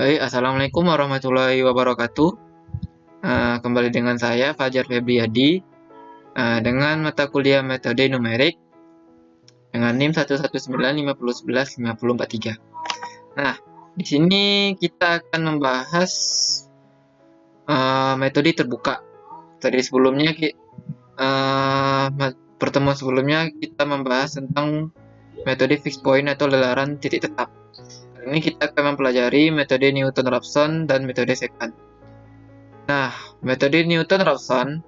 Baik, Assalamualaikum warahmatullahi wabarakatuh. Kembali dengan saya Fajar Febriadi dengan mata kuliah metode numerik dengan NIM 11950115043. Nah, di sini kita akan membahas metode terbuka. Tadi sebelumnya pertemuan sebelumnya kita membahas tentang metode fixed point atau lelaran titik tetap. Ini kita akan mempelajari metode Newton-Raphson dan metode secant. Nah, metode Newton-Raphson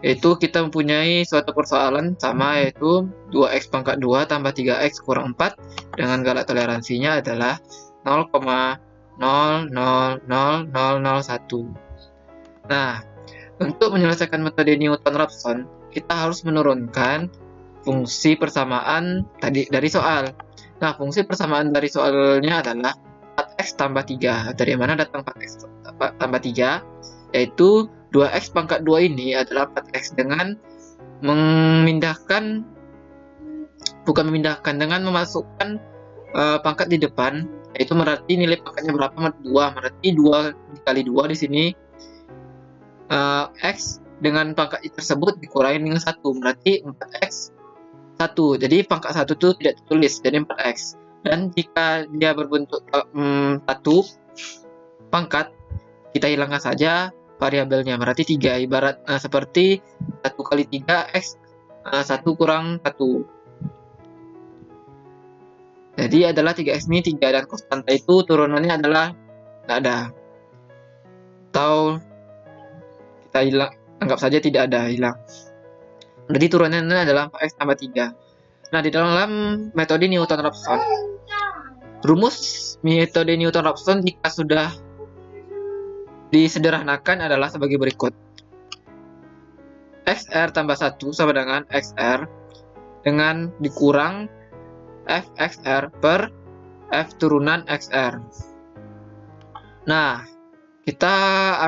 itu kita mempunyai suatu persoalan sama, yaitu 2x pangkat 2 tambah 3x kurang 4 dengan galak toleransinya adalah 0,000001. Nah, untuk menyelesaikan metode Newton-Raphson, kita harus menurunkan fungsi persamaan tadi dari soal. Nah, fungsi persamaan dari soalnya adalah 4x tambah 3. Dari mana datang 4x tambah 3? Yaitu 2x pangkat 2 ini adalah 4x dengan dengan memasukkan pangkat di depan, yaitu berarti nilai pangkatnya berapa? 2. Berarti 2 dikali 2 di sini x dengan pangkat tersebut dikurangi dengan 1, berarti 4x 1. Jadi pangkat 1 itu tidak tertulis, jadi 4x. Dan jika dia berbentuk 1 pangkat, kita hilangkan saja variabelnya, berarti 3. Ibarat seperti 1 kali 3 x 1 kurang 1. Jadi adalah 3x ini 3, dan konstanta itu turunannya adalah tidak ada. Atau kita anggap saja tidak ada, hilang. Jadi turunannya adalah 4x tambah 3. Nah, di dalam metode Newton-Raphson, rumus metode Newton-Raphson jika sudah disederhanakan adalah sebagai berikut. XR tambah 1 sama dengan XR dengan dikurang FXR per F turunan XR. Nah, kita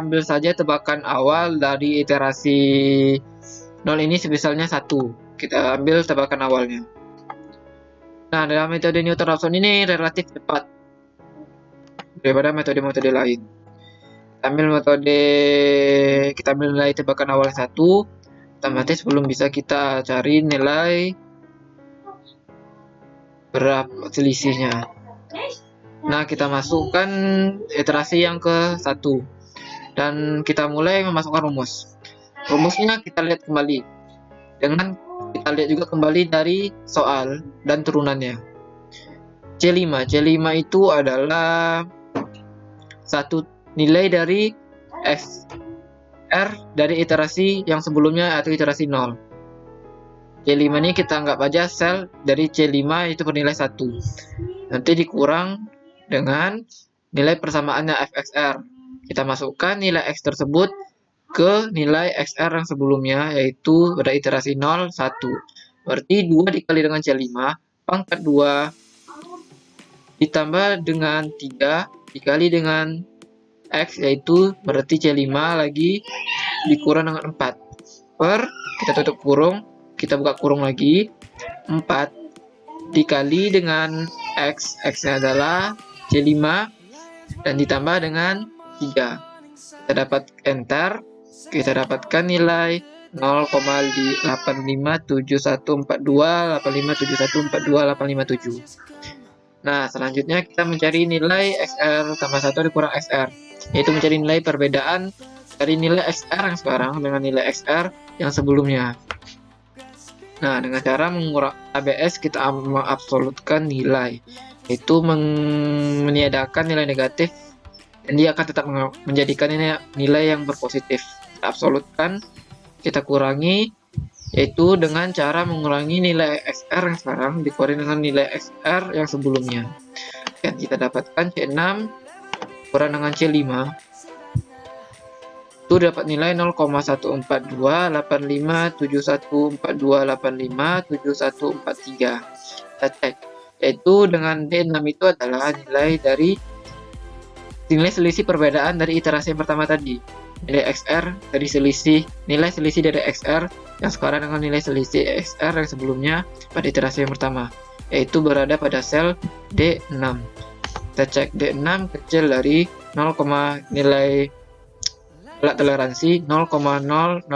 ambil saja tebakan awal dari iterasi 0 ini misalnya 1. Kita ambil tebakan awalnya. Nah, dalam metode Newton-Raphson ini relatif cepat daripada metode-metode lain. Kita ambil nilai tebakan awal 1, otomatis belum bisa kita cari nilai berapa selisihnya. Nah, kita masukkan iterasi yang ke 1 dan kita mulai memasukkan rumus. Rumusnya kita lihat kembali dengan kita lihat juga kembali dari soal dan turunannya. C5 itu adalah satu nilai dari XR dari iterasi yang sebelumnya atau iterasi 0. C5 ini kita anggap aja sel dari C5 itu bernilai 1. Nanti dikurang dengan nilai persamaannya FXR. Kita masukkan nilai X tersebut ke nilai XR yang sebelumnya, yaitu pada iterasi 0, 1. Berarti 2 dikali dengan C5 pangkat 2 ditambah dengan 3 dikali dengan X, yaitu berarti C5 lagi dikurang dengan 4 per, kita tutup kurung, kita buka kurung lagi, 4 dikali dengan X, X-nya adalah C5 dan ditambah dengan 3. Kita dapat enter, kita dapatkan nilai 0,8571428571428557. Nah, selanjutnya kita mencari nilai XR tambah 1 dikurang XR, yaitu mencari nilai perbedaan dari nilai XR yang sekarang dengan nilai XR yang sebelumnya. Nah, dengan cara mengurang ABS kita mengabsolutkan nilai, yaitu meniadakan nilai negatif, dan dia akan tetap menjadikan nilai yang berpositif. Kita absolutkan, kita kurangi, yaitu dengan cara mengurangi nilai XR yang sekarang dikurangi dengan nilai XR yang sebelumnya. Dan kita dapatkan C6 kurang dengan C5 itu dapat nilai 0,14285714285713. Kita cek, yaitu dengan D6 itu adalah nilai selisih perbedaan dari iterasi yang pertama tadi. Nilai XR dari nilai selisih dari XR yang sekarang dengan nilai selisih XR yang sebelumnya pada iterasi yang pertama, yaitu berada pada sel D6. kita cek D6 kecil dari 0, nilai toleransi 0,000001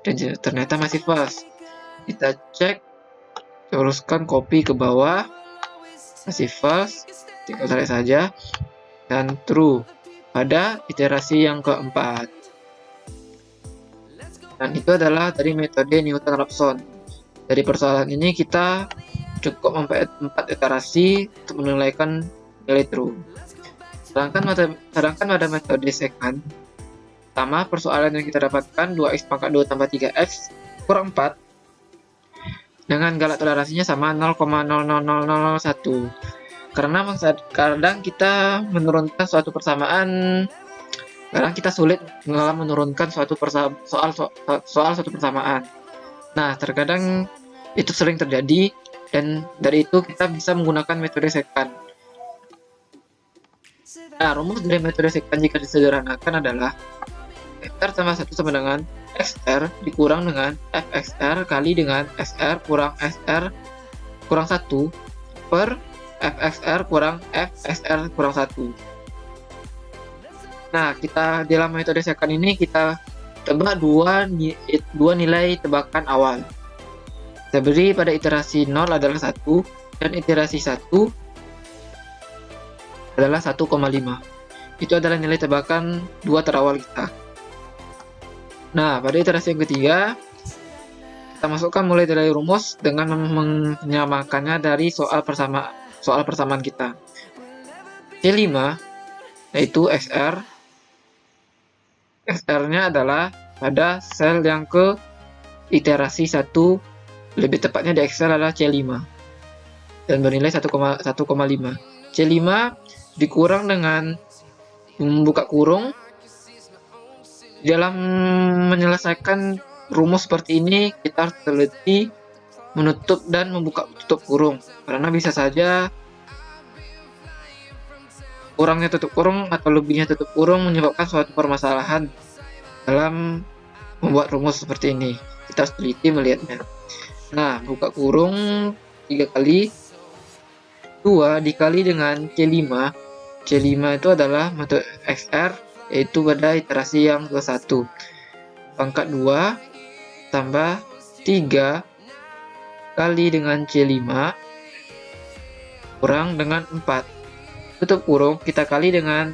dan ternyata masih false. Kita cek, teruskan copy ke bawah, masih false, tinggal tarik saja, dan true pada iterasi yang keempat. Dan itu adalah dari metode Newton-Raphson. Dari persoalan ini kita cukup 4 iterasi untuk menilaikan nilai true. Sedangkan pada metode second, pertama persoalan yang kita dapatkan 2x pangkat 2 tambah 3x kurang 4 dengan galak toleransinya sama 0,00001. Karena kadang kita menurunkan suatu persamaan, kadang kita sulit menurunkan suatu soal suatu persamaan. Nah, terkadang itu sering terjadi, dan dari itu kita bisa menggunakan metode second. Nah, rumus dari metode second jika disederhanakan adalah xr tambah 1 sama dengan xr dikurang dengan fxr kali dengan sr kurang sr kurang 1 per fxr kurang fsr kurang 1. Nah, kita dalam metode second ini kita tebak dua nilai tebakan awal. Kita beri pada iterasi 0 adalah 1 dan iterasi 1 adalah 1,5. Itu adalah nilai tebakan dua terawal kita. Nah, pada iterasi yang ketiga, kita masukkan mulai dari rumus dengan menyamakannya dari soal persamaan kita. C5 yaitu XR. XR-nya adalah pada sel yang ke iterasi 1, lebih tepatnya di Excel adalah C5 dan bernilai 1,5. C5 dikurang dengan membuka kurung. Dalam menyelesaikan rumus seperti ini, kita harus teliti menutup dan membuka tutup kurung, karena bisa saja kurangnya tutup kurung atau lebihnya tutup kurung menyebabkan suatu permasalahan dalam membuat rumus seperti ini. Kita harus teliti melihatnya. Nah, buka kurung 3 kali 2 dikali dengan C5. C5 itu adalah metode XR, yaitu pada iterasi yang ke-1. Pangkat 2 tambah 3 kali dengan C5 kurang dengan 4. Tutup kurung kita kali dengan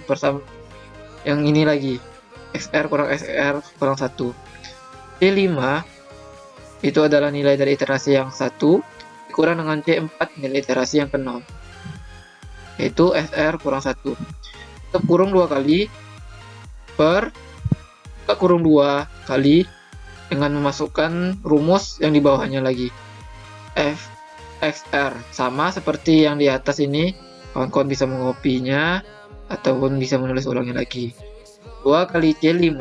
yang ini lagi. XR kurang XR kurang 1. C5 itu adalah nilai dari iterasi yang 1 dikurang dengan C4 nilai iterasi yang ke-0. Yaitu SR kurang 1. Tutup kurung 2 kali per buka kurung 2 kali dengan memasukkan rumus yang di bawahnya lagi. FXR sama seperti yang di atas ini. Kawan-kawan bisa mengopinya ataupun bisa menulis ulangnya lagi. 2 kali C5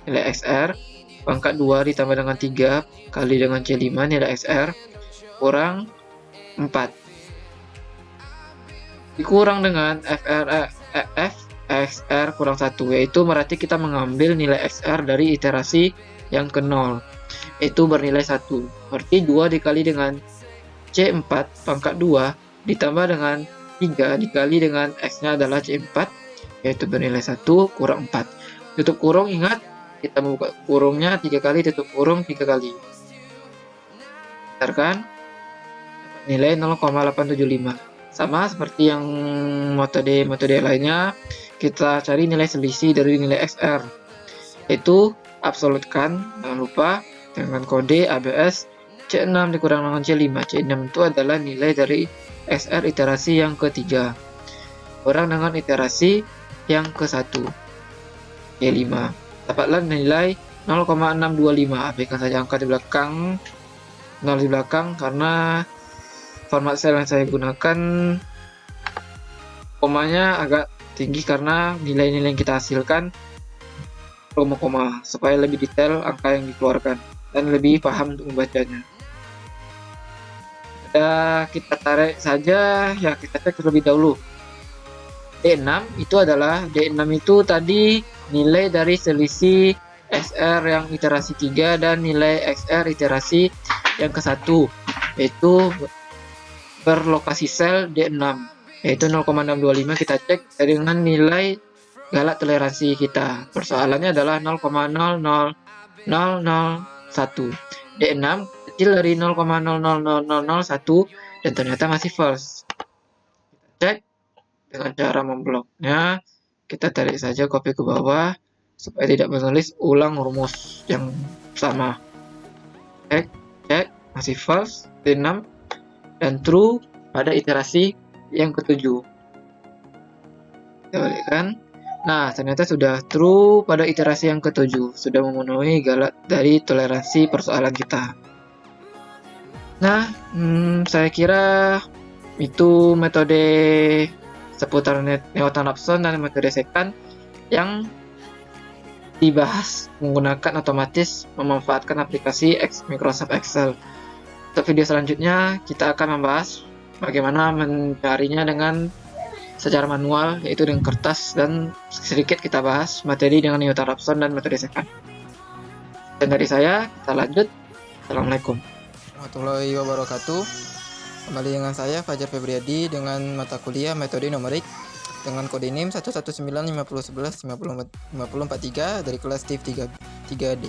nilai XR pangkat 2 ditambah dengan 3 kali dengan C5 nilai XR kurang 4 dikurang dengan FXR kurang 1, yaitu berarti kita mengambil nilai XR dari iterasi yang ke-0, itu bernilai 1. Berarti 2 dikali dengan C4 pangkat 2 ditambah dengan 3 dikali dengan X-nya adalah C4, yaitu bernilai 1 kurang 4. Tutup kurung, ingat kita membuka kurungnya 3 kali, tutup kurung 3 kali. Bentar kan? Nilai 0,875. Sama seperti yang metode lainnya, kita cari nilai selisih dari nilai XR. Itu absolutkan, jangan lupa dengan kode ABS C6 dikurang dengan C5. C6 itu adalah nilai dari XR iterasi yang ketiga kurang dengan iterasi yang ke-1 C5. Dapatlah nilai 0,625. Abaikan saja angka di belakang, 0 di belakang, karena format sel yang saya gunakan komanya agak tinggi karena nilai-nilai yang kita hasilkan koma-koma, supaya lebih detail angka yang dikeluarkan dan lebih paham untuk membacanya. Kita tarik saja, ya kita cek terlebih dahulu. D6 itu adalah tadi nilai dari selisih XR yang iterasi 3 dan nilai XR iterasi yang ke-1, yaitu berlokasi sel D6, yaitu 0,625. Kita cek dengan nilai galak toleransi kita. Persoalannya adalah 0,000001. D6 kecil dari 0,000001 dan ternyata masih false. Kita cek dengan cara membloknya. Kita tarik saja copy ke bawah supaya tidak menulis ulang rumus yang sama. Cek masih false D6 dan true pada iterasi yang ketujuh. Kita balikkan. Nah, ternyata sudah true pada iterasi yang ketujuh, sudah memenuhi galak dari toleransi persoalan kita. Nah, saya kira itu metode seputar Newton-Raphson dan metode secant yang dibahas menggunakan otomatis memanfaatkan aplikasi Microsoft Excel. Untuk video selanjutnya, kita akan membahas bagaimana mencarinya dengan secara manual, yaitu dengan kertas, dan sedikit kita bahas materi dengan Newton-Raphson dan metode secant. Dan dari saya, kita lanjut. Assalamualaikum warahmatullahi wabarakatuh. Kembali dengan saya Fajar Febriadi dengan mata kuliah metode numerik dengan kode NIM 11950115043 dari kelas TIF 3D.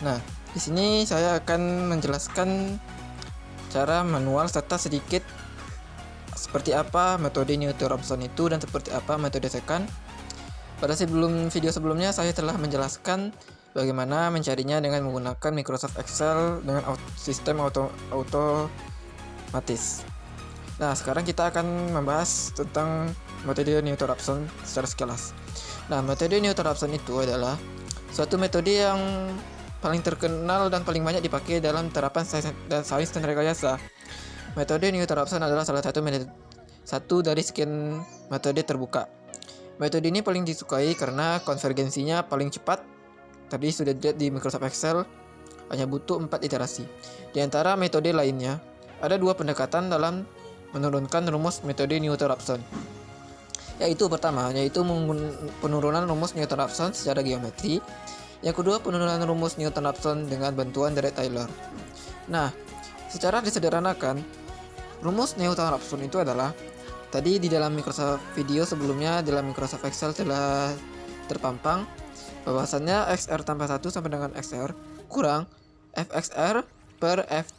Nah, di sini saya akan menjelaskan cara manual serta sedikit seperti apa metode Newton-Raphson itu dan seperti apa metode secant. Pada video sebelumnya saya telah menjelaskan bagaimana mencarinya dengan menggunakan Microsoft Excel dengan sistem otomatis. Nah, sekarang kita akan membahas tentang metode Newton-Raphson secara sekilas. Nah, metode Newton-Raphson itu adalah suatu metode yang paling terkenal dan paling banyak dipakai dalam terapan sains dan rekayasa. Metode Newton-Raphson adalah salah satu dari sekian metode terbuka. Metode ini paling disukai karena konvergensinya paling cepat. Tadi sudah dilihat di Microsoft Excel, hanya butuh 4 iterasi. Di antara metode lainnya, ada 2 pendekatan dalam menurunkan rumus metode Newton-Raphson. Yaitu pertama, penurunan rumus Newton-Raphson secara geometri. Yang kedua, penurunan rumus Newton-Raphson dengan bantuan Dirac Taylor. Nah, secara disederhanakan, rumus Newton-Raphson itu adalah tadi di dalam Microsoft video sebelumnya dalam Microsoft Excel telah terpampang bahwasannya XR tambah 1 sama dengan XR kurang FXR per F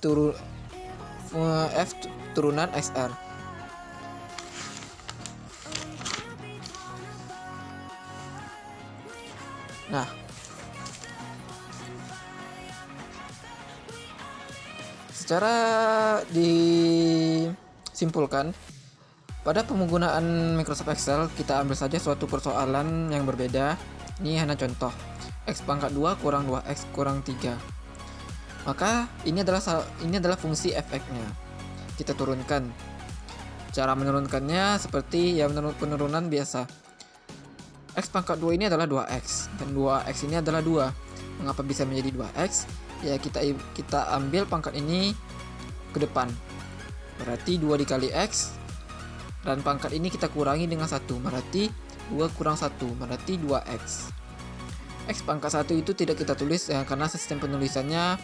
turunan XR. Nah, secara disimpulkan, pada penggunaan Microsoft Excel kita ambil saja suatu persoalan yang berbeda. Ini hanya contoh, X pangkat 2 kurang 2X kurang 3. Maka ini adalah fungsi fx-nya. Kita turunkan. Cara menurunkannya seperti penurunan biasa. X pangkat 2 ini adalah 2X dan 2X ini adalah 2. Mengapa bisa menjadi 2X? Ya kita ambil pangkat ini ke depan. Berarti 2 dikali X dan pangkat ini kita kurangi dengan 1. Berarti 2 kurang 1 berarti 2X. X pangkat 1 itu tidak kita tulis ya, karena sistem penulisannya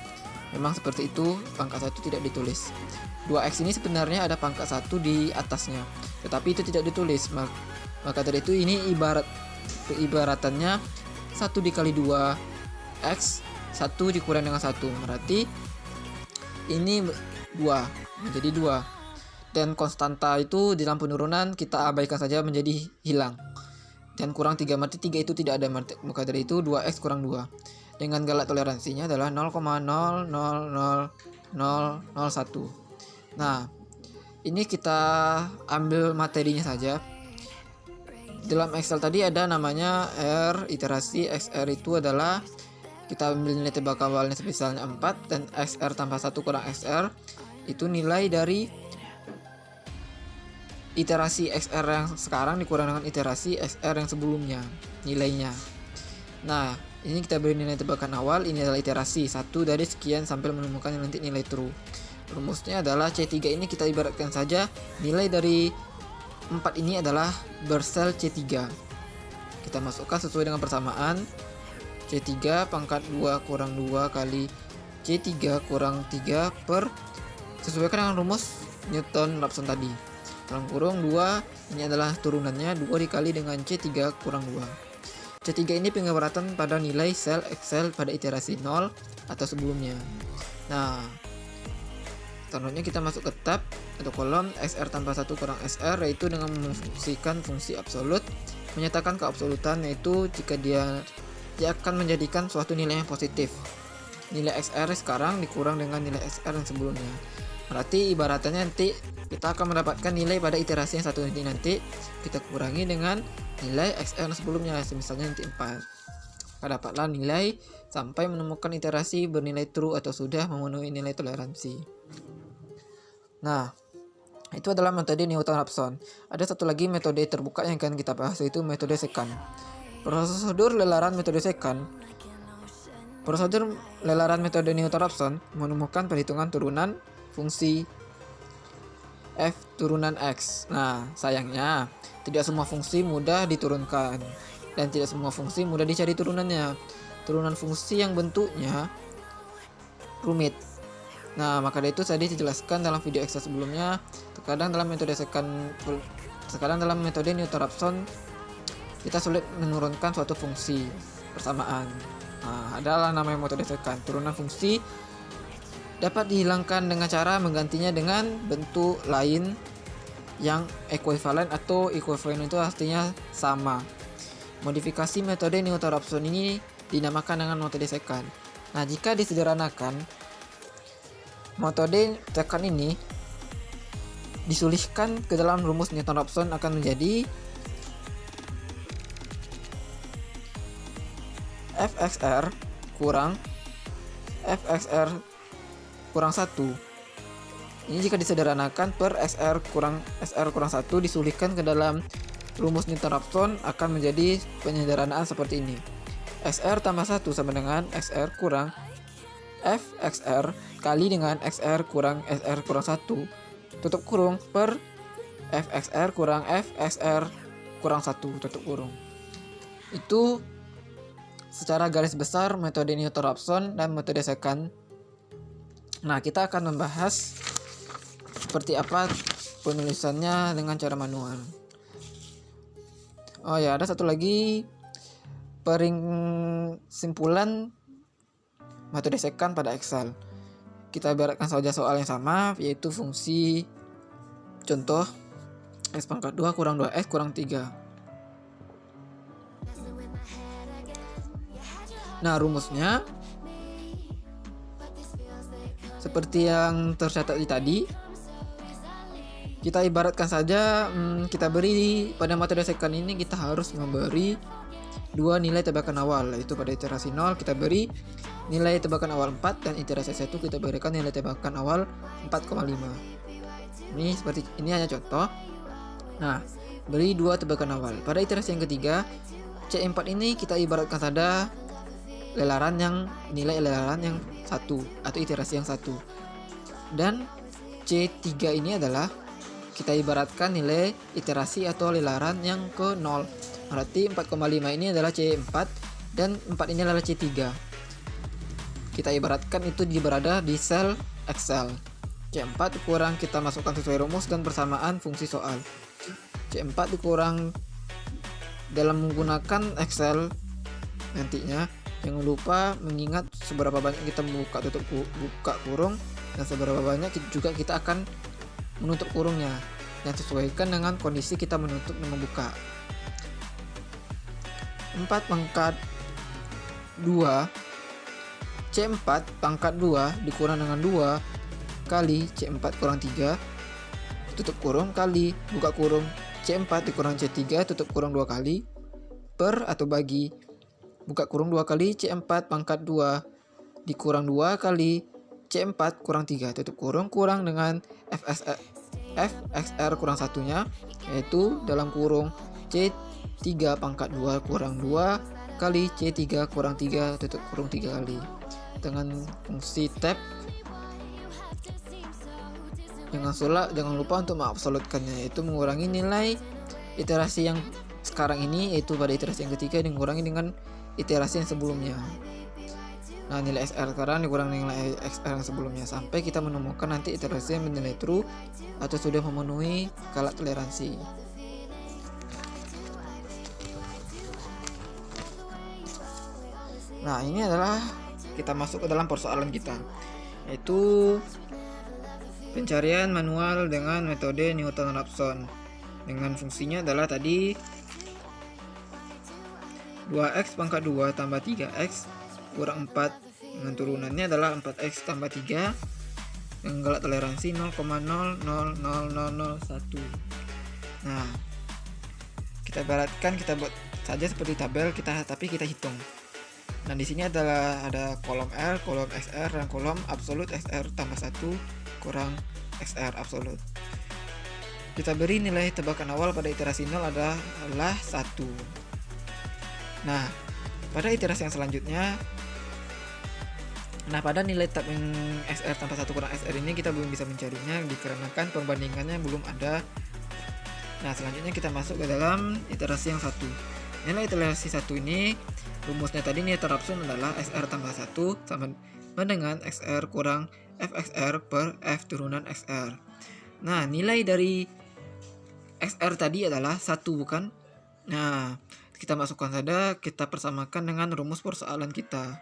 memang seperti itu, pangkat 1 tidak ditulis. 2X ini sebenarnya ada pangkat 1 di atasnya, tetapi itu tidak ditulis. Maka dari itu ini ibaratannya 1 dikali 2X 1 dikurang dengan 1 berarti ini 2 menjadi 2. Dan konstanta itu di dalam penurunan kita abaikan saja menjadi hilang. Dan kurang 3 berarti 3 itu tidak ada, maka dari itu 2X kurang 2 dengan galak toleransinya adalah 0,000001. Nah, ini kita ambil materinya saja. Dalam Excel tadi ada namanya R, iterasi XR itu adalah kita ambil nilai tebak awalnya misalnya 4 dan XR tambah 1 kurang XR itu nilai dari iterasi XR yang sekarang dikurang dengan iterasi XR yang sebelumnya nilainya. Nah, ini kita beri nilai tebakan awal, ini adalah iterasi 1 dari sekian sampai menemukan nanti nilai true. Rumusnya adalah C3 ini kita ibaratkan saja nilai dari 4 ini adalah bersel C3. Kita masukkan sesuai dengan persamaan. C3 pangkat 2 kurang 2 kali C3 kurang 3 per sesuaikan dengan rumus Newton Raphson tadi. Dalam kurung 2 ini adalah turunannya 2 dikali dengan C3 kurang 2. C3 ini pengibaratan pada nilai sel Excel pada iterasi 0 atau sebelumnya. Nah, selanjutnya kita masuk ke tab atau kolom XR tambah 1 kurang SR, yaitu dengan memfungsikan fungsi absolut, menyatakan keabsolutan, yaitu jika dia akan menjadikan suatu nilai yang positif. Nilai XR sekarang dikurang dengan nilai XR yang sebelumnya. Berarti ibaratnya nanti kita akan mendapatkan nilai pada iterasi yang satu nanti kita kurangi dengan nilai XR yang sebelumnya, misalnya nanti 4. Maka dapatlah nilai sampai menemukan iterasi bernilai true atau sudah memenuhi nilai toleransi. Nah, itu adalah metode Newton-Raphson. Ada satu lagi metode terbuka yang akan kita bahas, yaitu metode Secant. Prosedur lelaran metode Newton-Raphson menemukan perhitungan turunan fungsi f turunan x. Nah, sayangnya tidak semua fungsi mudah diturunkan dan tidak semua fungsi mudah dicari turunannya. Turunan fungsi yang bentuknya rumit. Nah, maka dari itu tadi dijelaskan dalam video Excel sebelumnya. Terkadang dalam metode Newton-Raphson kita sulit menurunkan suatu fungsi bersamaan. Nah, adalah namanya metode Secant. Turunan fungsi dapat dihilangkan dengan cara menggantinya dengan bentuk lain yang ekuivalen, atau ekuivalen itu artinya sama. Modifikasi metode Newton-Raphson ini dinamakan dengan metode Secant. Nah, jika disederhanakan, metode Secant ini disulihkan ke dalam rumus Newton-Raphson akan menjadi fxr kurang 1. Ini jika disederhanakan per SR kurang 1 disulihkan ke dalam rumus Newton-Raphson akan menjadi penyederhanaan seperti ini. XR tambah 1 sama dengan XR kurang fxr kali dengan XR kurang SR kurang 1 tutup kurung per fxr kurang fxr kurang 1 tutup kurung. Itu secara garis besar metode Newton-Raphson dan metode Secant. Nah, kita akan membahas seperti apa penulisannya dengan cara manual. Oh ya, ada satu lagi simpulan metode Secant pada Excel. Kita ibaratkan saja soal yang sama, yaitu fungsi contoh x pangkat 2 kurang 2x kurang 3. Nah, rumusnya seperti yang tercatat tadi. Kita ibaratkan saja, kita beri pada metode Secant ini kita harus memberi 2 nilai tebakan awal, yaitu pada iterasi 0 kita beri nilai tebakan awal 4 dan iterasi 1 kita berikan nilai tebakan awal 4,5. Ini seperti ini hanya contoh. Nah, beri 2 tebakan awal. Pada iterasi yang ketiga, C4 ini kita ibaratkan saja nilai lelaran yang 1 atau iterasi yang 1. Dan C3 ini adalah kita ibaratkan nilai iterasi atau lelaran yang ke 0. Berarti 4,5 ini adalah C4 dan 4 ini adalah C3. Kita ibaratkan itu berada di sel Excel. C4 dikurang kita masukkan sesuai rumus dan persamaan fungsi soal. C4 dikurang dalam menggunakan Excel nantinya. Jangan lupa mengingat seberapa banyak kita buka kurung dan seberapa banyak juga kita akan menutup kurungnya, dan sesuaikan dengan kondisi kita menutup dan membuka. 4 pangkat 2 C4 pangkat 2 dikurang dengan 2 kali C4 kurang 3 tutup kurung kali buka kurung C4 dikurang C3 tutup kurung 2 kali per atau bagi buka kurung 2 kali C4 pangkat 2 dikurang 2 kali C4 kurang 3 tutup kurung dengan fxr kurang satunya, yaitu dalam kurung C3 pangkat 2 kurang 2 kali C3 kurang 3 tutup kurung 3 kali. Dengan fungsi tab, jangan lupa untuk mengabsolutkannya, yaitu mengurangi nilai iterasi yang sekarang ini, yaitu pada iterasi yang ketiga mengurangi dengan iterasi yang sebelumnya. Nah, nilai XR sekarang dikurang nilai XR yang sebelumnya sampai kita menemukan nanti iterasi yang bernilai true atau sudah memenuhi skala toleransi. Nah, ini adalah kita masuk ke dalam persoalan kita, yaitu pencarian manual dengan metode Newton-Raphson. Dengan fungsinya adalah tadi 2x pangkat 2 tambah 3x kurang 4, dengan turunannya adalah 4x tambah 3 dengan skala toleransi 0,000001. Nah, kita ibaratkan kita buat saja seperti tabel tapi kita hitung. Nah, di sini adalah ada kolom R, kolom XR, dan kolom absolut XR tambah 1 kurang XR absolut. Kita beri nilai tebakan awal pada iterasi 0 adalah 1. Nah, pada iterasi yang selanjutnya, pada nilai tab XR tambah 1 kurang XR ini kita belum bisa mencarinya dikarenakan perbandingannya belum ada. Nah, selanjutnya kita masuk ke dalam iterasi yang 1. Nilai iterasi 1 ini rumusnya tadi Newton-Raphson adalah XR tambah 1 sama dengan XR kurang FXR per F turunan XR. Nah, nilai dari XR tadi adalah 1, bukan? Nah, kita masukkan saja, kita persamakan dengan rumus persoalan kita.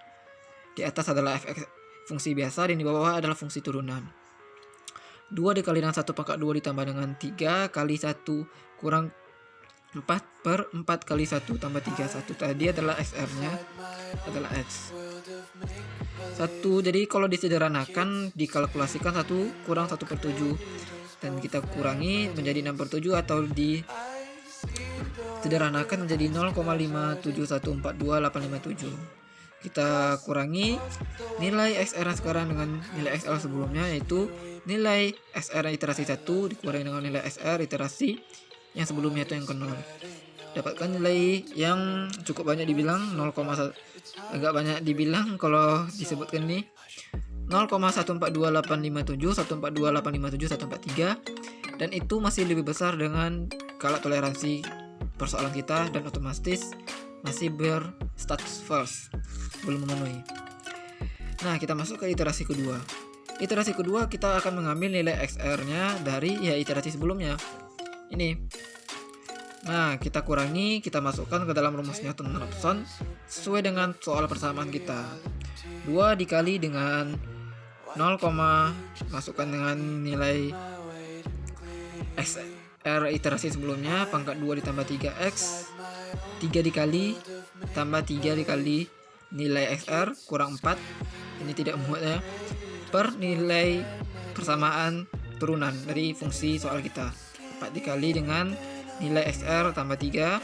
Di atas adalah fx fungsi biasa dan di bawah adalah fungsi turunan. 2 dikali dengan 1 pangkat 2 ditambah dengan 3 kali 1 kurang 4 per 4 kali 1 tambah 3. 1 tadi adalah XR-nya adalah X. 1, jadi kalau disederhanakan dikalkulasikan 1 kurang 1 per 7 dan kita kurangi menjadi 6 per 7 atau disederhanakan menjadi 0,57142,857. Kita kurangi nilai XR sekarang dengan nilai XL sebelumnya, yaitu nilai XR iterasi 1 dikurangi dengan nilai XR iterasi yang sebelumnya itu yang ke 0. Dapatkan nilai yang cukup banyak dibilang 0,1, agak banyak dibilang kalau disebutkan ini 0,142857, 142857, 143, dan itu masih lebih besar dengan skala toleransi persoalan kita dan otomatis masih berstatus false, belum memenuhi. Nah, kita masuk ke iterasi kedua. Iterasi kedua kita akan mengambil nilai XR-nya dari iterasi sebelumnya. Ini. Nah, kita kurangi, kita masukkan ke dalam rumus Newton-Raphson sesuai dengan soal persamaan kita. 2 dikali dengan 0, masukkan dengan nilai XR iterasi sebelumnya pangkat 2 ditambah 3x, 3 dikali tambah 3 dikali nilai XR kurang 4, ini tidak muat ya, per nilai persamaan turunan dari fungsi soal kita, 4 dikali dengan nilai XR tambah 3,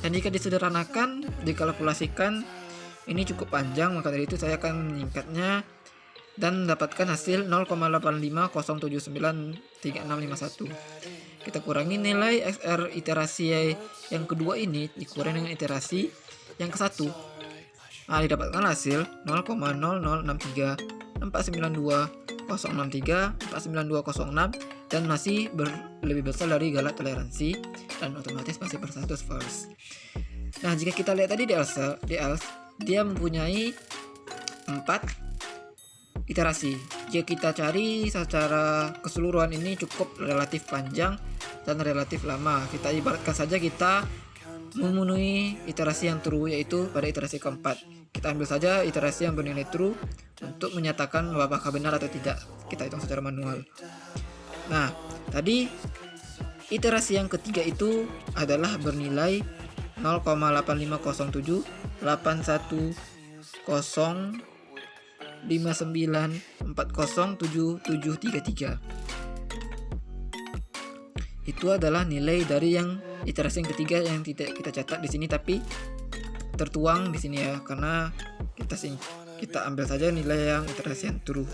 dan jika disederhanakan dikalkulasikan ini cukup panjang, maka dari itu saya akan menyingkatnya dan mendapatkan hasil 0,850793651. Kita kurangi nilai XR iterasi yang kedua ini dikurangi dengan iterasi yang ke satu. Nah, didapatkan hasil 0,063492063 dan masih lebih besar dari skala toleransi dan otomatis masih berstatus false. Nah, jika kita lihat tadi di ELSE, dia mempunyai 4 iterasi. Jika kita cari secara keseluruhan ini cukup relatif panjang dan relatif lama. Kita ibaratkan saja kita memenuhi iterasi yang true, yaitu pada iterasi keempat. Kita ambil saja iterasi yang bernilai true untuk menyatakan apakah benar atau tidak. Kita hitung secara manual. Nah, tadi iterasi yang ketiga itu adalah bernilai 0,8501059407733. Itu adalah nilai dari yang iterasi yang ketiga yang tidak kita catat di sini tapi tertuang di sini ya, karena kita ambil saja nilai yang iterasi yang true.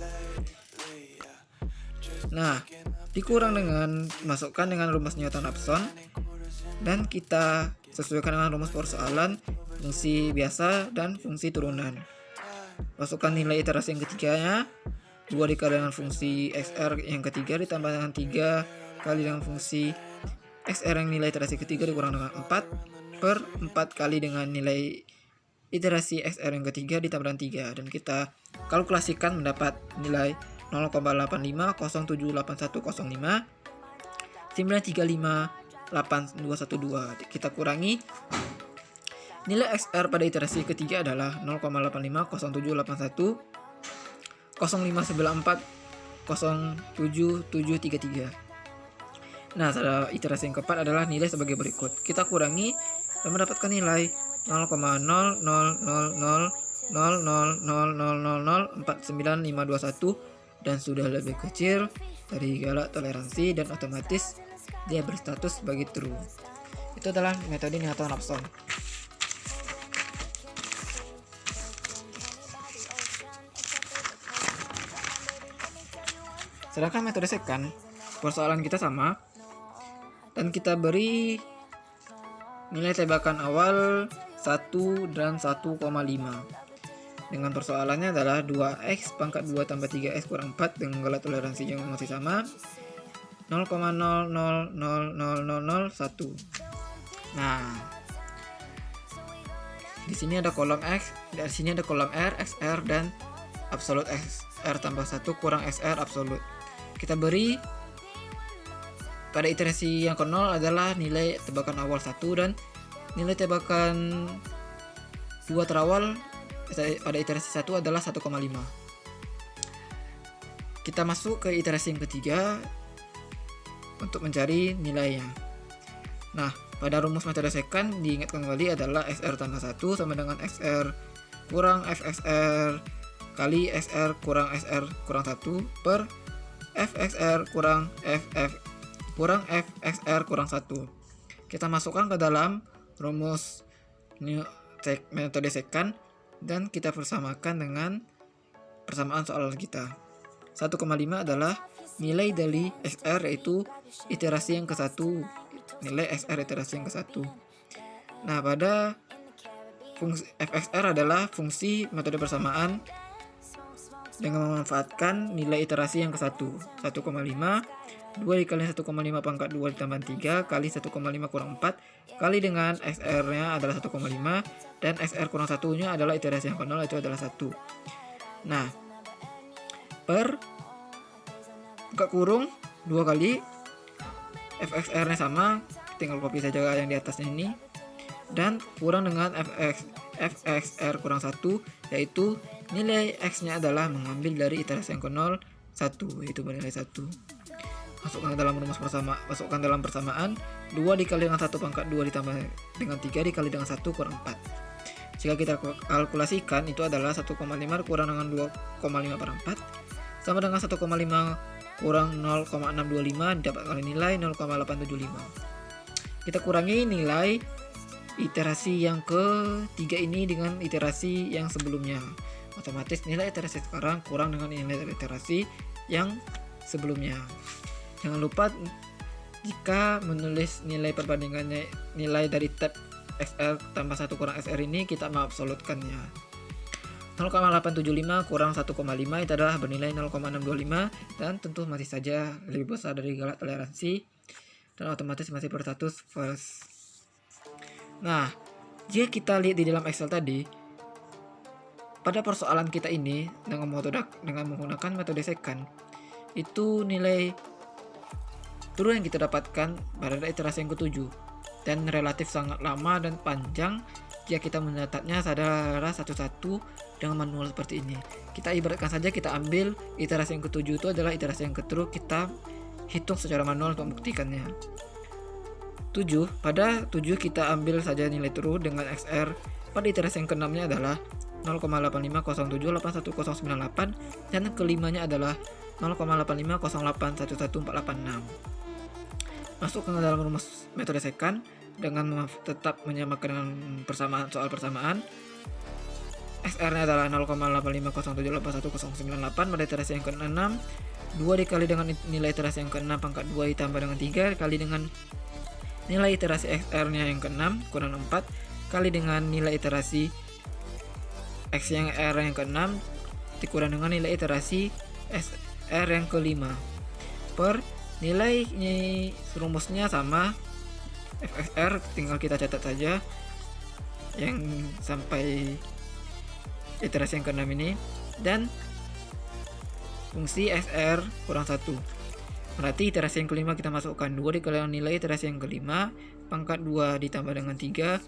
Nah, dikurang dengan masukkan dengan rumus Newton-Raphson dan kita sesuaikan dengan rumus persoalan fungsi biasa dan fungsi turunan. Masukkan nilai iterasi yang ketiganya, 2 dikali dengan fungsi XR yang ketiga ditambah dengan 3 kali dengan fungsi XR yang nilai iterasi ketiga dikurang dengan 4 per 4 kali dengan nilai iterasi XR yang ketiga ditambah dengan 3, dan kita kalkulasikan mendapat nilai 0,85078105 9358212. Kita kurangi nilai XR pada iterasi ketiga adalah 0,850781 0594 07733. Nah, pada iterasi yang keempat adalah nilai sebagai berikut. Kita kurangi dan mendapatkan nilai 0,00000000049521 dan sudah lebih kecil dari galak toleransi dan otomatis dia berstatus sebagai true. Itu adalah metode Newton-Raphson. Sedangkan metode secant, persoalan kita sama dan kita beri nilai tembakan awal 1 dan 1,5. Dengan persoalannya adalah 2x pangkat 2 tambah 3x kurang 4 dengan galak toleransi yang masih sama 0,000001. Nah, di sini ada kolom x, di sini ada kolom r, xr dan absolut xr tambah 1 kurang xr absolut. Kita beri pada iterasi yang ke-0 adalah nilai tebakan awal 1 dan nilai tebakan 2 terawal pada iterasi 1 adalah 1,5. Kita masuk ke iterasi yang ketiga untuk mencari nilainya. Nah, pada rumus metode secant diingatkan kembali adalah XR tambah 1 sama dengan XR kurang FXR kali XR kurang XR kurang 1 per FXR kurang FF kurang FXR kurang 1. Kita masukkan ke dalam rumus metode secant dan kita persamakan dengan persamaan soal kita. 1,5 adalah nilai dari XR yaitu iterasi yang ke-1, nilai XR iterasi yang ke-1. Nah, pada fungsi FXR adalah fungsi metode persamaan dengan memanfaatkan nilai iterasi yang ke-1, 1,5, 2 dikali 1,5 pangkat 2 ditambah 3 kali 1,5 kurang 4 kali dengan XR-nya adalah 1,5 dan XR kurang 1-nya adalah iterasi yang ke-0 itu adalah 1. Nah, per buka kurung 2 kali FXR-nya sama, tinggal copy saja yang di atasnya ini, dan kurang dengan FXR kurang 1 yaitu nilai X-nya adalah mengambil dari iterasi yang ke-0 1 yaitu bernilai 1. Masukkan dalam rumus masukkan dalam persamaan 2 dikali dengan 1 pangkat 2 ditambah dengan 3 dikali dengan 1 kurang 4. Jika kita kalkulasikan itu adalah 1,5 kurang dengan 2,5 per 4 sama dengan 1,5 kurang 0,625 didapatkan nilai 0,875. Kita kurangi nilai iterasi yang ketiga ini dengan iterasi yang sebelumnya. Otomatis nilai iterasi sekarang kurang dengan nilai iterasi yang sebelumnya. Jangan lupa jika menulis nilai perbandingannya nilai dari tab XR tambah 1 kurang XR ini kita mengabsolutkannya. 0,875 kurang 1,5 itu adalah bernilai 0,625 dan tentu masih saja lebih besar dari galak toleransi dan otomatis masih berstatus false. Nah, jika kita lihat di dalam Excel tadi, pada persoalan kita ini dengan menggunakan metode secant itu nilai true yang kita dapatkan pada iterasi yang ke-7 dan relatif sangat lama dan panjang jika kita mencatatnya secara satu-satu dengan manual seperti ini. Kita ibaratkan saja kita ambil iterasi yang ke-7 itu adalah iterasi yang ke-true, kita hitung secara manual untuk membuktikannya. 7, pada 7 kita ambil saja nilai true dengan XR pada iterasi yang ke-6 nya adalah 0,8507811098 dan kelimanya adalah 0,8508111486. Masuk ke dalam rumus metode secant dengan tetap menyamakan dengan soal persamaan. XR-nya adalah 0,8507811098 pada iterasi yang ke-6. 2 dikali dengan nilai iterasi yang ke-6 pangkat 2 ditambah dengan 3 kali dengan nilai iterasi XR-nya yang ke-6 kurang 4 kali dengan nilai iterasi X yang R yang ke-6 dikurang dengan nilai iterasi SR yang ke-5 per nilai rumusnya sama FXR tinggal kita catat saja yang sampai iterasi yang ke-6 ini, dan fungsi SR kurang 1. Berarti iterasi yang kelima kita masukkan 2 dikali nilai iterasi yang kelima, pangkat 2 ditambah dengan 3,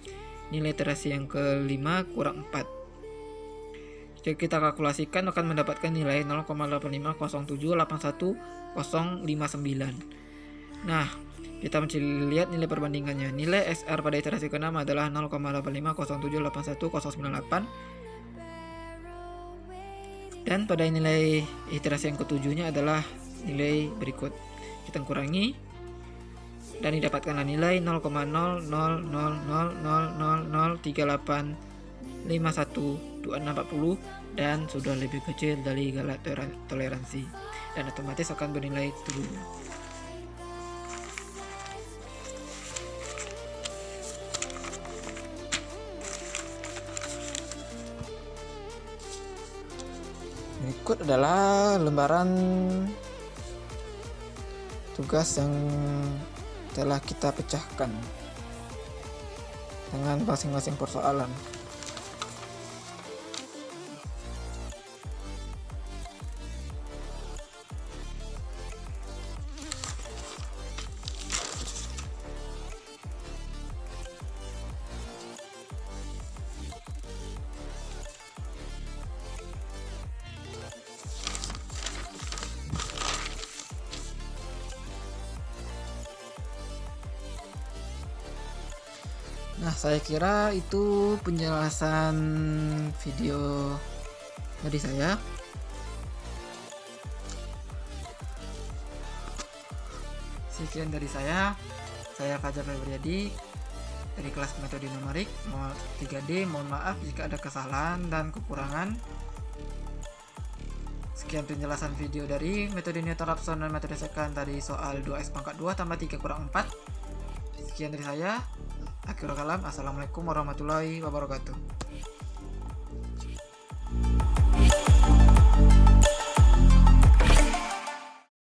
nilai iterasi yang kelima kurang 4. Jika kita kalkulasikan akan mendapatkan nilai 0,85078159. Nah, kita lihat nilai perbandingannya. Nilai SR pada iterasi ke-6 adalah 0,85078198. Dan pada nilai iterasi yang ke-7-nya adalah nilai berikut. Kita kurangi dan didapatkanlah nilai 0,00000038512640 dan sudah lebih kecil dari garis toleransi dan otomatis akan bernilai true. Berikut adalah lembaran tugas yang telah kita pecahkan dengan masing-masing persoalan. Nah, saya kira itu penjelasan video dari saya. Sekian dari saya Fajar Febriadi dari kelas metode numerik 3D. Mohon maaf jika ada kesalahan dan kekurangan. Sekian penjelasan video dari metode Newton-Raphson dan metode secant dari soal 2x pangkat 2 tambah 3 kurang 4. Sekian dari saya. Akhirul kalam. Assalamualaikum warahmatullahi wabarakatuh.